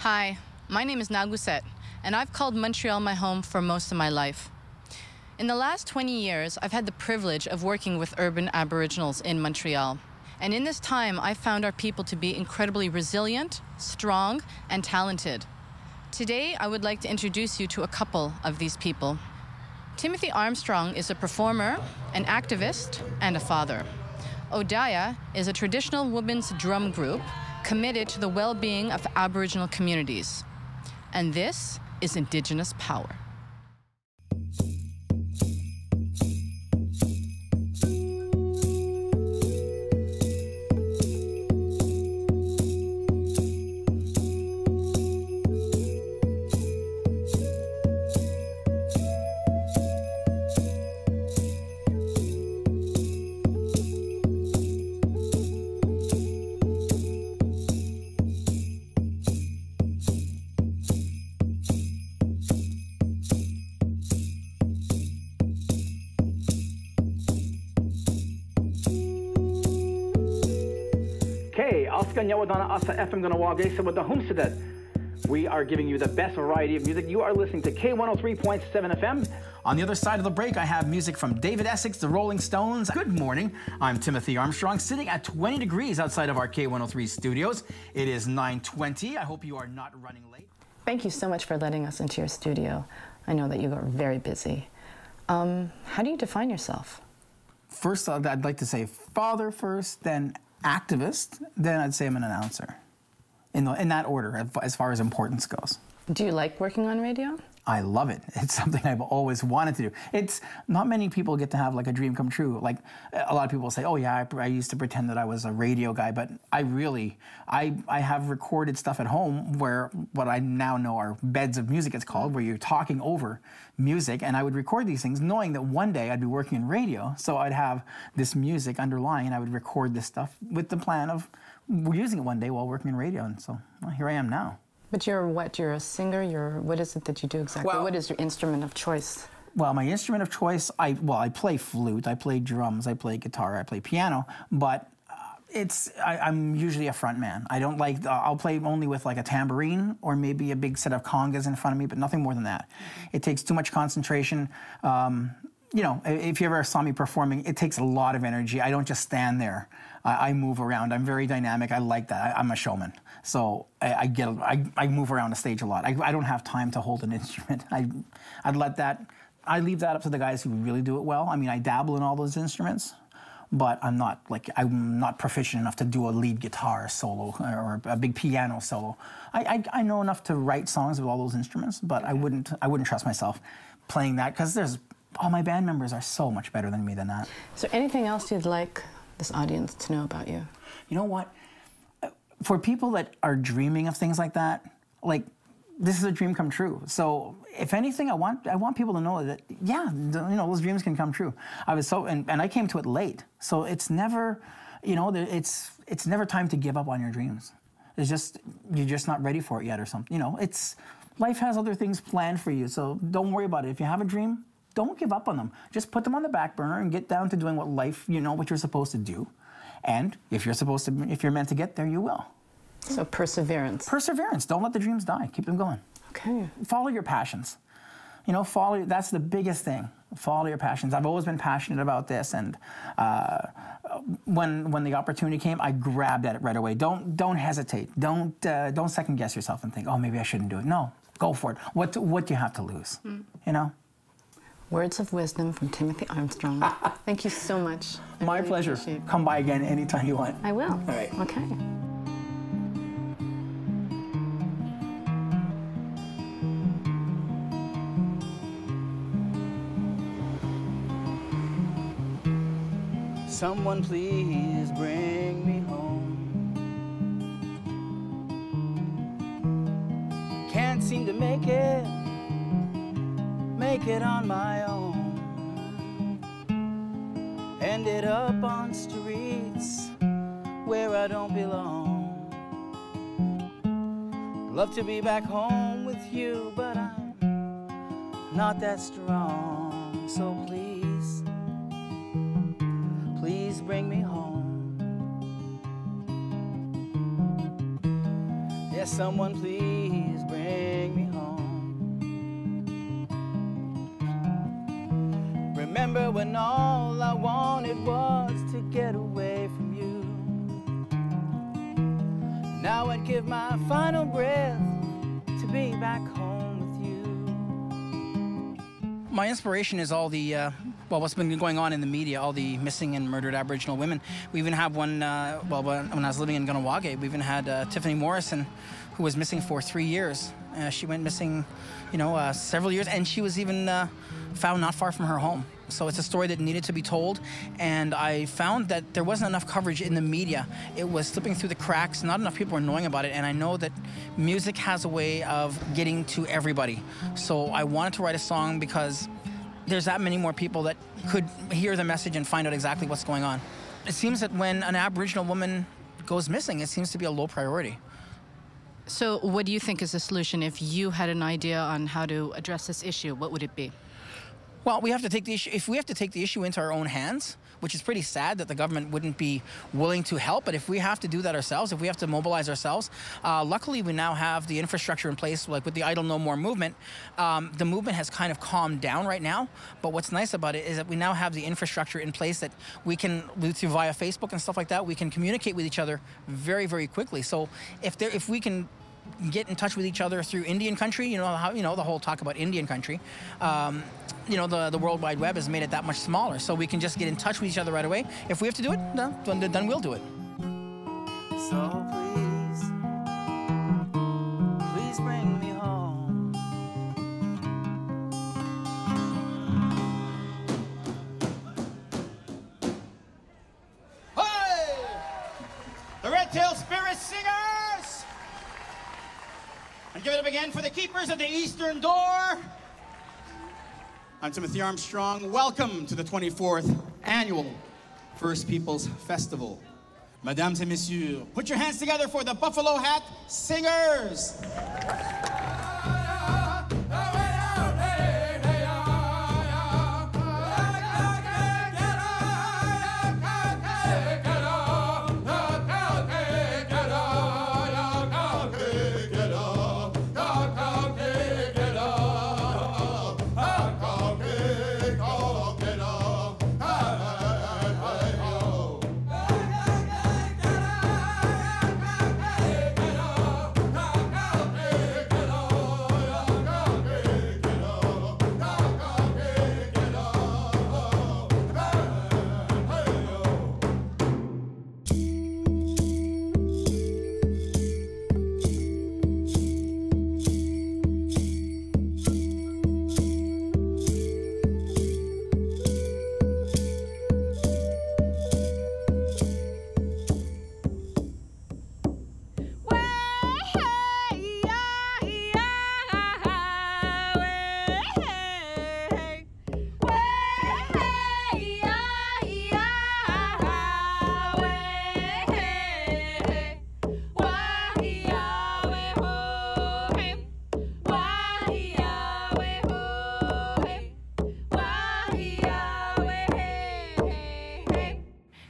Hi, my name is Nagusette, and I've called Montreal my home for most of my life. In the last 20 years, I've had the privilege of working with urban Aboriginals in Montreal. And in this time, I've found our people to be incredibly resilient, strong, and talented. Today, I would like to introduce you to a couple of these people. Timothy Armstrong is a performer, an activist, and a father. Odaya is a traditional women's drum group committed to the well-being of Aboriginal communities. And this is Indigenous Power. We are giving you the best variety of music. You are listening to K103.7 FM. On the other side of the break, I have music from David Essex, the Rolling Stones. Good morning. I'm Timothy Armstrong, sitting at 20 degrees outside of our K103 studios. It is 9:20. I hope you are not running late. Thank you so much for letting us into your studio. I know that you are very busy. How do you define yourself? First, I'd like to say father first, then activist, then I'd say I'm an announcer. In that order, as far as importance goes. Do you like working on radio? I love it. It's something I've always wanted to do. It's not many people get to have like a dream come true. Like a lot of people say, oh yeah, I used to pretend that I was a radio guy, but I have recorded stuff at home where what I now know are beds of music, it's called, where you're talking over music, and I would record these things knowing that one day I'd be working in radio, so I'd have this music underlying and I would record this stuff with the plan of using it one day while working in radio, and so well, here I am now. But you're what? You're a singer? What is it that you do exactly? Well, what is your instrument of choice? Well, my instrument of choice, I play flute, I play drums, I play guitar, I play piano, but I'm usually a front man. I don't like, I'll play only with like a tambourine or maybe a big set of congas in front of me, but nothing more than that. Mm-hmm. It takes too much concentration. You know, if you ever saw me performing, it takes a lot of energy. I don't just stand there. I move around. I'm very dynamic. I like that. I'm a showman. So I move around the stage a lot. I don't have time to hold an instrument. I leave that up to the guys who really do it well. I mean, I dabble in all those instruments, but I'm not proficient enough to do a lead guitar solo or a big piano solo. I know enough to write songs with all those instruments, but I wouldn't trust myself playing that because all my band members are so much better than me than that. Is there anything else you'd like this audience to know about you? You know what? For people that are dreaming of things like that, like, this is a dream come true. So if anything, I want people to know that, yeah, those dreams can come true. I was and I came to it late. So it's never, it's never time to give up on your dreams. It's just, you're just not ready for it yet or something. Life has other things planned for you. So don't worry about it. If you have a dream, don't give up on them. Just put them on the back burner and get down to doing what what you're supposed to do. And if you're meant to get there, you will. So perseverance. Perseverance. Don't let the dreams die. Keep them going. Okay. Follow your passions. That's the biggest thing. Follow your passions. I've always been passionate about this, and when the opportunity came, I grabbed at it right away. Don't hesitate. Don't second guess yourself and think, oh, maybe I shouldn't do it. No, go for it. What do you have to lose? Words of wisdom from Timothy Armstrong. Thank you so much. My pleasure. Come by again anytime you want. I will. All right. Okay. Someone please bring me home. Can't seem to make it on my own. Ended up on streets where I don't belong. Love to be back home with you, but I'm not that strong. So please, please bring me home. Yes, someone please bring me home. Remember when all I wanted was to get away from you. Now I'd give my final breath to be back home with you. My inspiration is all the, well, what's been going on in the media, all the missing and murdered Aboriginal women. We even have one, well, when I was living in Kahnawake, we even had Tiffany Morrison, who was missing for 3 years. She went missing, you know, several years, and she was even found not far from her home. So it's a story that needed to be told, and I found that there wasn't enough coverage in the media. It was slipping through the cracks, not enough people were knowing about it, and I know that music has a way of getting to everybody. So I wanted to write a song because there's that many more people that could hear the message and find out exactly what's going on. It seems that when an Aboriginal woman goes missing, it seems to be a low priority. So what do you think is the solution? If you had an idea on how to address this issue, what would it be? Well, we have to take the issue, if we have to take the issue into our own hands, which is pretty sad that the government wouldn't be willing to help, but if we have to do that ourselves, if we have to mobilize ourselves, luckily we now have the infrastructure in place, like with the Idle No More movement. The movement has kind of calmed down right now, but what's nice about it is that we now have the infrastructure in place that we can, through via Facebook and stuff like that, we can communicate with each other very, very quickly. So if we can get in touch with each other through Indian country, you know, how, you know, the whole talk about Indian country, you know, the World Wide Web has made it that much smaller, so we can just get in touch with each other right away. If we have to do it, then we'll do it. So please, please bring me home. Hey! The Red Tail Spirit Singers! And give it up again for the Keepers of the Eastern Door. I'm Timothy Armstrong. Welcome to the 24th Annual First Peoples Festival. Mesdames et messieurs, put your hands together for the Buffalo Hat Singers.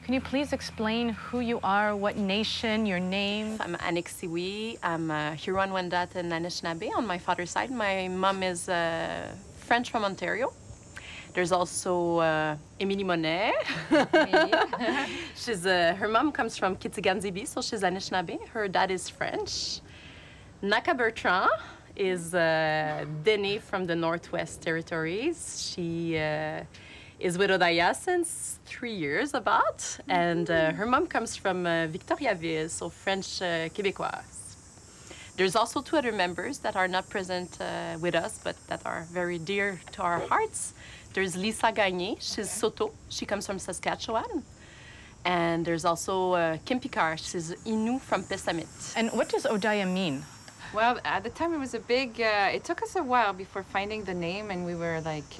Can you please explain who you are, what nation, your name? I'm Anik Siwi. I'm Huron-Wendat and Anishinaabe on my father's side. My mom is French from Ontario. There's also Émilie Monet. She's her mom comes from Kitigan-Zibi, so she's Anishinaabe. Her dad is French. Naka Bertrand is Dene from the Northwest Territories. She is with Odaya since 3 years about, and her mom comes from Victoriaville, so French Québécoise. There's also 2 other members that are not present with us, but that are very dear to our hearts. There's Lisa Gagné, she's Saulteaux, she comes from Saskatchewan. And there's also Kimpikar. She's Innu from Pessamit. And what does Odaya mean? Well, at the time it was a big, it took us a while before finding the name, and we were like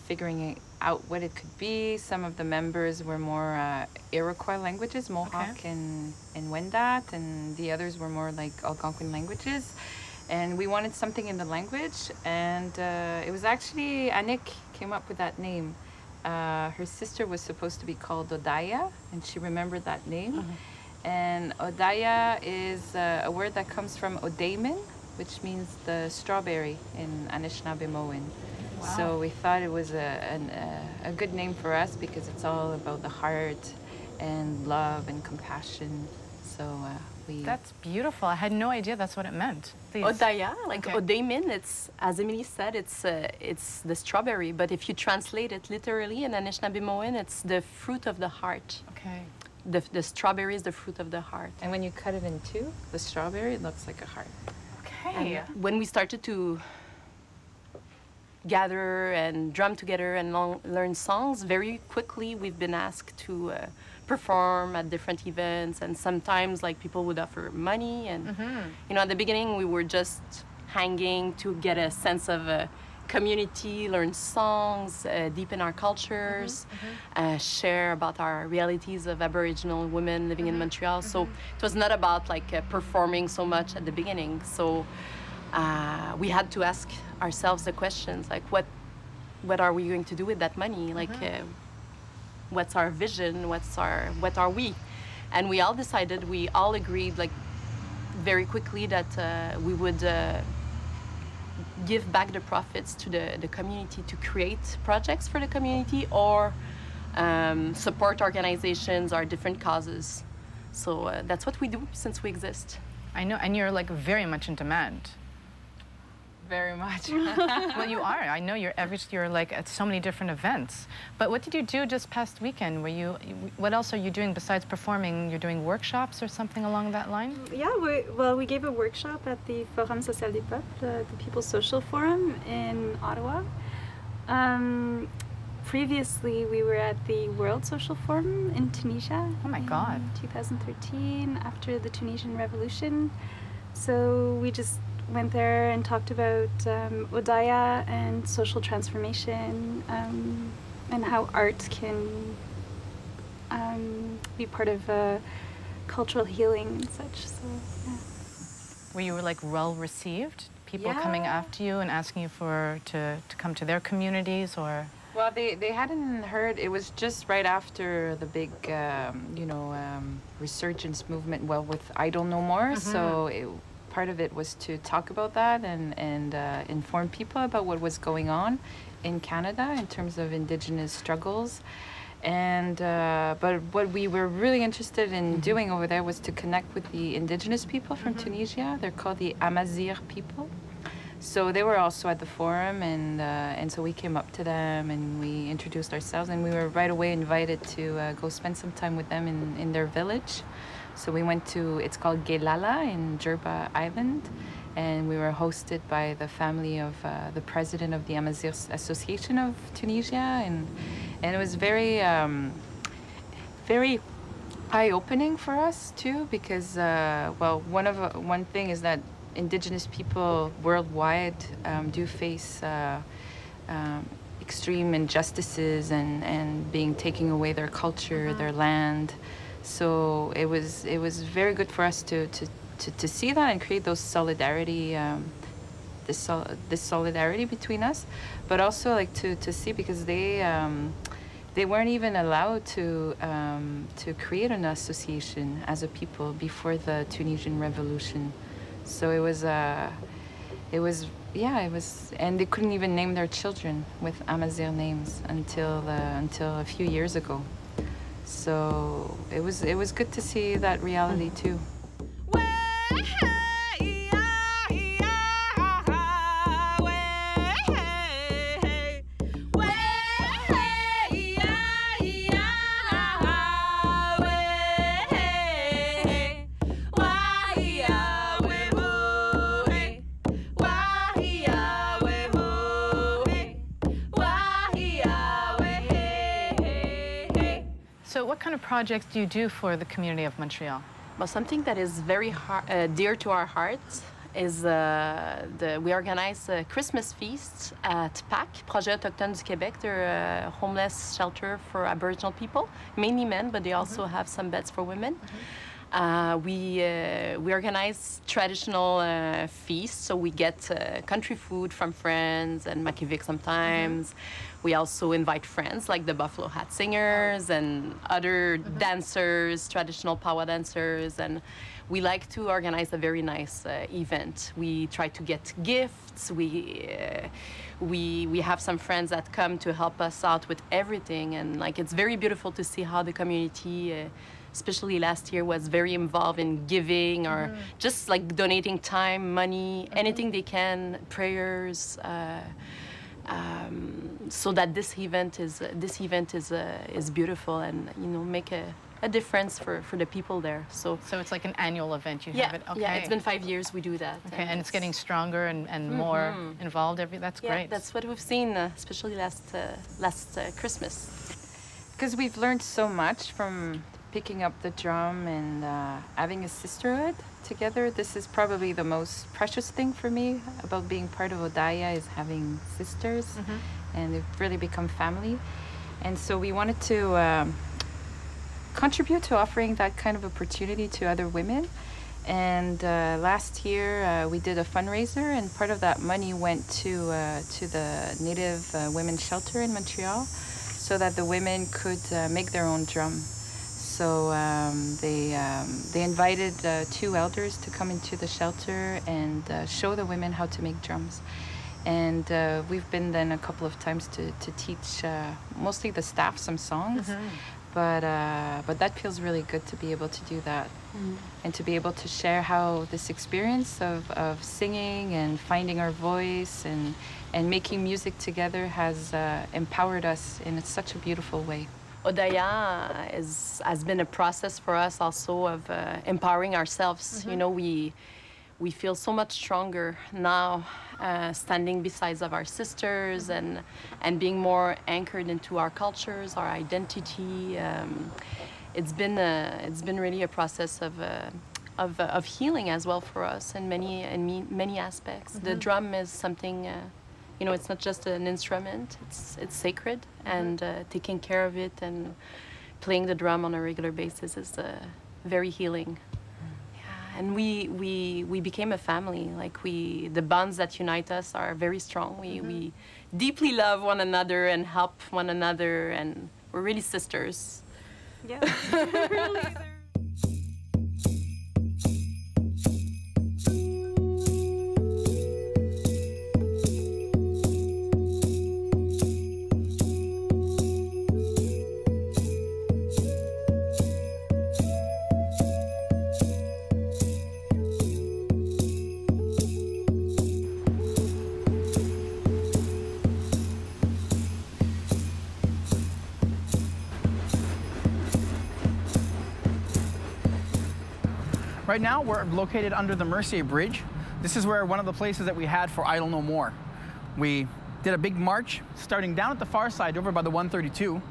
figuring out what it could be. Some of the members were more Iroquois languages, Mohawk and Wendat, and the others were more like Algonquin languages. And we wanted something in the language, and it was actually Anik came up with that name. Her sister was supposed to be called Odaya, and she remembered that name. And Odaya is a word that comes from Odaimin, which means the strawberry in Anishinaabemowin. Wow. So we thought it was a good name for us because it's all about the heart and love and compassion. So That's beautiful. I had no idea that's what it meant. Please. Odaya, like Odaimin, it's, as Emily said, it's the strawberry. But if you translate it literally in Anishinaabemowin, it's the fruit of the heart. Okay. The strawberry is the fruit of the heart. And when you cut it in two, the strawberry, it looks like a heart. Okay. And when we started to gather and drum together and learn songs, very quickly we've been asked to perform at different events, and sometimes like people would offer money, and you know, at the beginning we were just hanging to get a sense of community, learn songs, deepen our cultures, share about our realities of Aboriginal women living in Montreal. So it was not about like performing so much at the beginning. So we had to ask ourselves the questions like, what are we going to do with that money? Like, what's our vision? What are we? And we all decided, we all agreed like very quickly that we would give back the profits to the community to create projects for the community, or support organizations or different causes. So that's what we do since we exist. I know, and you're like very much in demand. Very much. Well, you are. I know you're like at so many different events. But what did you do just past weekend? What else are you doing besides performing? You're doing workshops or something along that line? Yeah, we gave a workshop at the Forum Social des Peuples, the People's Social Forum in Ottawa. Previously, we were at the World Social Forum in Tunisia. Oh my God. 2013, after the Tunisian Revolution. So we just went there and talked about Odaya and social transformation, and how art can be part of cultural healing and such. So, yeah. Were you like well received? People coming after you and asking you to come to their communities, or? Well, they hadn't heard. It was just right after the big, resurgence movement. Well, with I Don't Know More, so part of it was to talk about that and inform people about what was going on in Canada in terms of Indigenous struggles. And but what we were really interested in doing over there was to connect with the Indigenous people from Tunisia. They're called the Amazigh people. So they were also at the forum, and so we came up to them and we introduced ourselves, and we were right away invited to go spend some time with them in their village. So we went to, it's called Gelala in Jerba Island, and we were hosted by the family of the president of the Amazigh Association of Tunisia, and it was very, very eye-opening for us too, because one thing is that Indigenous people worldwide do face extreme injustices and being taking away their culture, their land. So it was very good for us to see that and create those solidarity, this solidarity between us, but also like to see, because they weren't even allowed to create an association as a people before the Tunisian Revolution. So it was, and they couldn't even name their children with Amazigh names until a few years ago. So it was good to see that reality too. So what kind of projects do you do for the community of Montreal? Well, something that is very dear to our hearts is we organize a Christmas feast at PAC, Projet Autochtone du Québec. They're a homeless shelter for Aboriginal people, mainly men, but they also have some beds for women. We organize traditional feasts, so we get country food from friends and makivik sometimes. We also invite friends like the Buffalo Hat Singers and other dancers, traditional powwow dancers, and we like to organize a very nice event. We try to get gifts. We have some friends that come to help us out with everything, and like it's very beautiful to see how the community, especially last year, was very involved in giving or just like donating time, money, anything they can, prayers, so that this event is beautiful and make a difference for the people there. So it's like an annual event. You yeah, have it. Okay. Yeah, it's been 5 years we do that. Okay, and it's getting stronger and more involved. That's yeah, great. That's what we've seen, especially last Christmas. Because we've learned so much from picking up the drum and having a sisterhood together. This is probably the most precious thing for me about being part of Odaya, is having sisters, and they've really become family. And so we wanted to contribute to offering that kind of opportunity to other women. And last year we did a fundraiser, and part of that money went to the Native Women's Shelter in Montreal, so that the women could make their own drum. So they invited 2 elders to come into the shelter and show the women how to make drums. And we've been then a couple of times to teach mostly the staff some songs. But that feels really good to be able to do that, and to be able to share how this experience of singing and finding our voice and making music together has empowered us in such a beautiful way. Odaya has been a process for us also of empowering ourselves. We feel so much stronger now, standing beside of our sisters and being more anchored into our cultures, our identity. It's been really a process of healing as well for us in many aspects. The drum is something. It's not just an instrument, it's sacred, and taking care of it and playing the drum on a regular basis is very healing. Yeah, and we became a family. Like the bonds that unite us are very strong. We deeply love one another and help one another, and we're really sisters. Yeah, really. Right now, we're located under the Mercier Bridge. This is where one of the places that we had for Idle No More. We did a big march starting down at the far side over by the 132.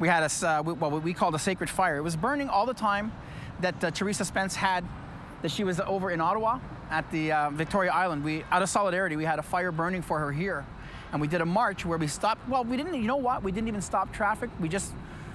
We had what we called a sacred fire. It was burning all the time that Teresa Spence had, that she was over in Ottawa at the Victoria Island. Out of solidarity, we had a fire burning for her here. And we did a march where we stopped. Well, we didn't, you know what? We didn't even stop traffic. We just,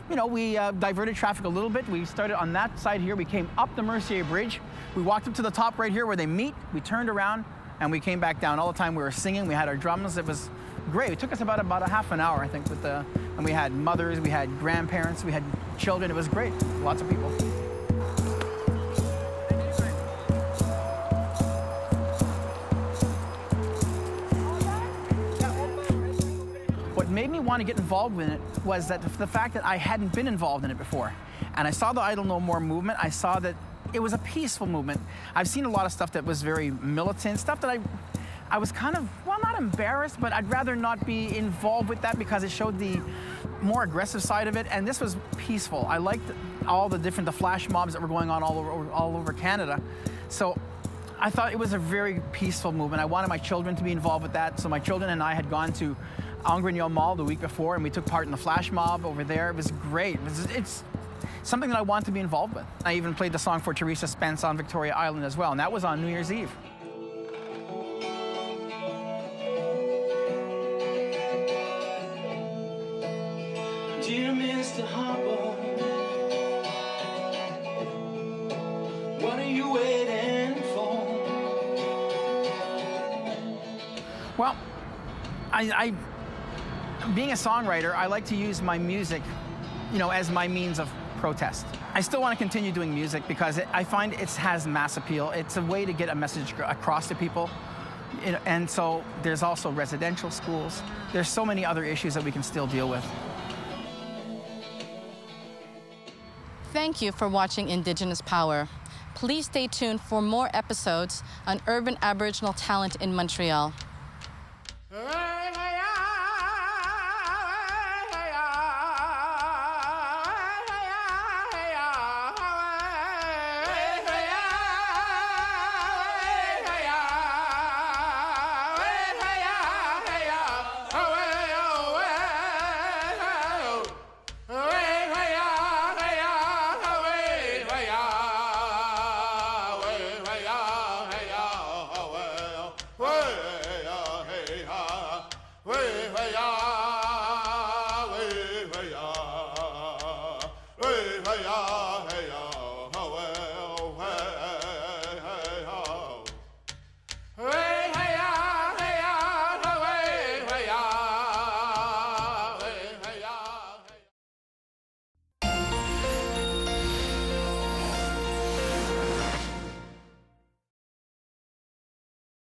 we diverted traffic a little bit. We started on that side here. We came up the Mercier Bridge. We walked up to the top right here where they meet. We turned around and we came back down. All the time we were singing. We had our drums. It was great. It took us about a half an hour, I think, and we had mothers, we had grandparents, we had children. It was great. Lots of people. What made me want to get involved with it was that the fact that I hadn't been involved in it before. And I saw the Idle No More movement. I saw that it was a peaceful movement. I've seen a lot of stuff that was very militant, stuff that I was kind of, well, not embarrassed, but I'd rather not be involved with that because it showed the more aggressive side of it. And this was peaceful. I liked all the flash mobs that were going on all over Canada. So I thought it was a very peaceful movement. I wanted my children to be involved with that. So my children and I had gone to Angrignon Mall the week before, and we took part in the flash mob over there. It was great. something that I want to be involved with. I even played the song for Teresa Spence on Victoria Island as well, and that was on New Year's Eve. Dear Mr. Harper, what are you waiting for? Well, being a songwriter, I like to use my music, as my means of protest. I still want to continue doing music because I find it has mass appeal. It's a way to get a message across to people. And so there's also residential schools. There's so many other issues that we can still deal with. Thank you for watching Indigenous Power. Please stay tuned for more episodes on urban Aboriginal talent in Montreal.